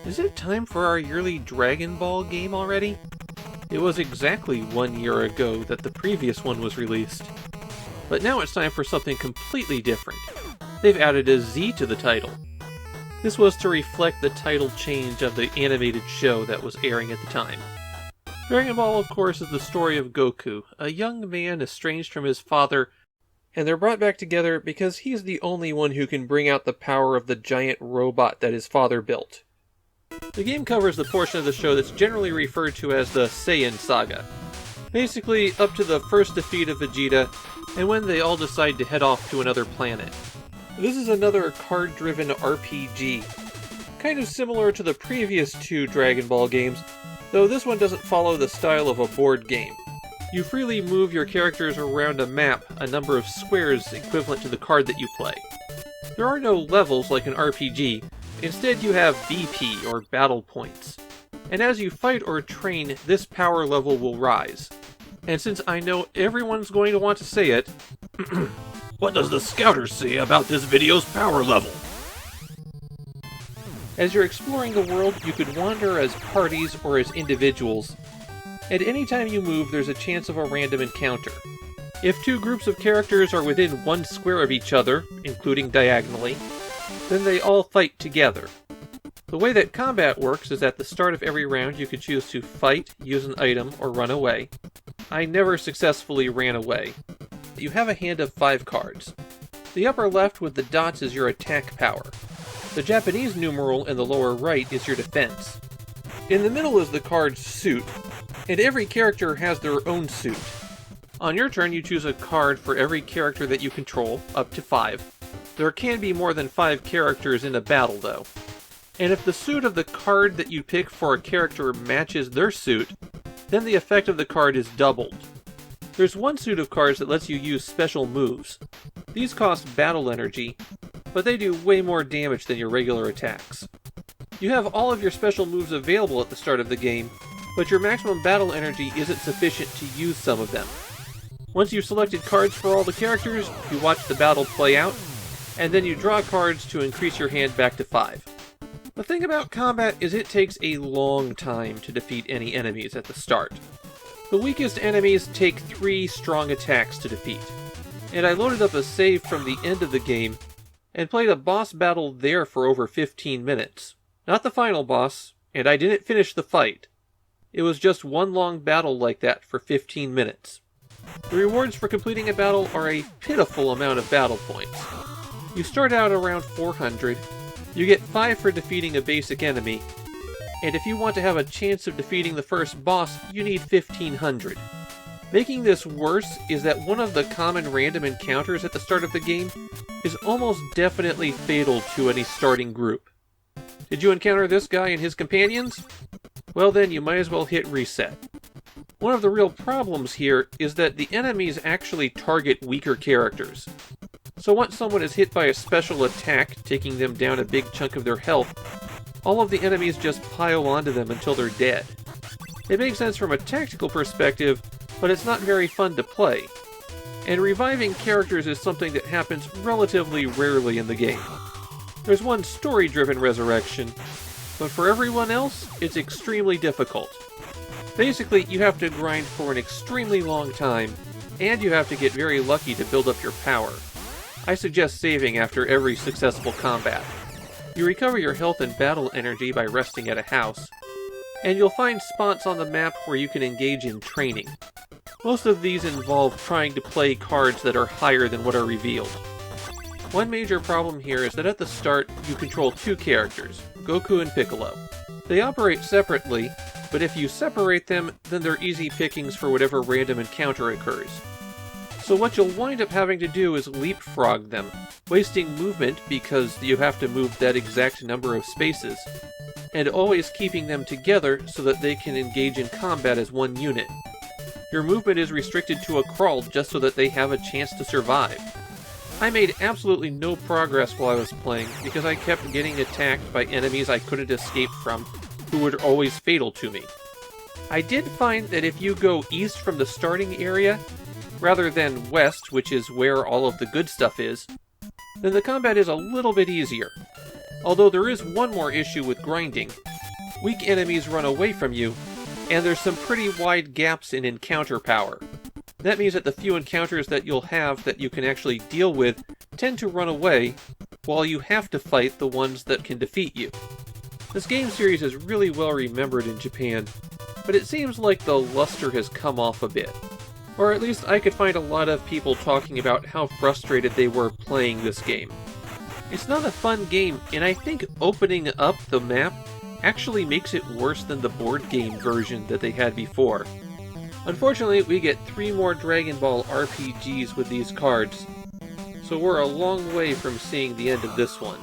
Is it time for our yearly Dragon Ball game already? It was exactly 1 year ago that the previous one was released. But now it's time for something completely different. They've added a Z to the title. This was to reflect the title change of the animated show that was airing at the time. Dragon Ball, of course, is the story of Goku, a young man estranged from his father, and they're brought back together because he's the only one who can bring out the power of the giant robot that his father built. The game covers the portion of the show that's generally referred to as the Saiyan Saga. Basically, up to the first defeat of Vegeta, and when they all decide to head off to another planet. This is another card-driven RPG, kind of similar to the previous 2 Dragon Ball games, though this one doesn't follow the style of a board game. You freely move your characters around a map, a number of squares equivalent to the card that you play. There are no levels like an RPG, instead you have BP, or battle points. And as you fight or train, this power level will rise. And since I know everyone's going to want to say it, what does the Scouters say about this video's power level? As you're exploring the world, you could wander as parties or as individuals. And anytime you move, there's a chance of a random encounter. If 2 groups of characters are within 1 square of each other, including diagonally, then they all fight together. The way that combat works is at the start of every round you can choose to fight, use an item, or run away. I never successfully ran away. You have a hand of 5 cards. The upper left with the dots is your attack power. The Japanese numeral in the lower right is your defense. In the middle is the card's suit, and every character has their own suit. On your turn you choose a card for every character that you control, up to 5. There can be more than 5 characters in a battle though. And if the suit of the card that you pick for a character matches their suit, then the effect of the card is doubled. There's one suit of cards that lets you use special moves. These cost battle energy, but they do way more damage than your regular attacks. You have all of your special moves available at the start of the game, but your maximum battle energy isn't sufficient to use some of them. Once you've selected cards for all the characters, you watch the battle play out, and then you draw cards to increase your hand back to 5. The thing about combat is it takes a long time to defeat any enemies at the start. The weakest enemies take 3 strong attacks to defeat, and I loaded up a save from the end of the game and played a boss battle there for over 15 minutes. Not the final boss, and I didn't finish the fight. It was just one long battle like that for 15 minutes. The rewards for completing a battle are a pitiful amount of battle points. You start out around 400, you get 5 for defeating a basic enemy, and if you want to have a chance of defeating the first boss, you need 1500. Making this worse is that one of the common random encounters at the start of the game is almost definitely fatal to any starting group. Did you encounter this guy and his companions? Well then, you might as well hit reset. One of the real problems here is that the enemies actually target weaker characters. So once someone is hit by a special attack, taking them down a big chunk of their health, all of the enemies just pile onto them until they're dead. It makes sense from a tactical perspective, but it's not very fun to play. And reviving characters is something that happens relatively rarely in the game. There's one story-driven resurrection, but for everyone else, it's extremely difficult. Basically, you have to grind for an extremely long time, and you have to get very lucky to build up your power. I suggest saving after every successful combat. You recover your health and battle energy by resting at a house, and you'll find spots on the map where you can engage in training. Most of these involve trying to play cards that are higher than what are revealed. One major problem here is that at the start, you control 2 characters, Goku and Piccolo. They operate separately, but if you separate them, then they're easy pickings for whatever random encounter occurs. So what you'll wind up having to do is leapfrog them, wasting movement because you have to move that exact number of spaces, and always keeping them together so that they can engage in combat as one unit. Your movement is restricted to a crawl just so that they have a chance to survive. I made absolutely no progress while I was playing because I kept getting attacked by enemies I couldn't escape from, who were always fatal to me. I did find that if you go east from the starting area, rather than west, which is where all of the good stuff is, then the combat is a little bit easier. Although there is one more issue with grinding. Weak enemies run away from you, and there's some pretty wide gaps in encounter power. That means that the few encounters that you'll have that you can actually deal with tend to run away, while you have to fight the ones that can defeat you. This game series is really well remembered in Japan, but it seems like the luster has come off a bit. Or at least I could find a lot of people talking about how frustrated they were playing this game. It's not a fun game, and I think opening up the map actually makes it worse than the board game version that they had before. Unfortunately, we get 3 more Dragon Ball RPGs with these cards, so we're a long way from seeing the end of this one.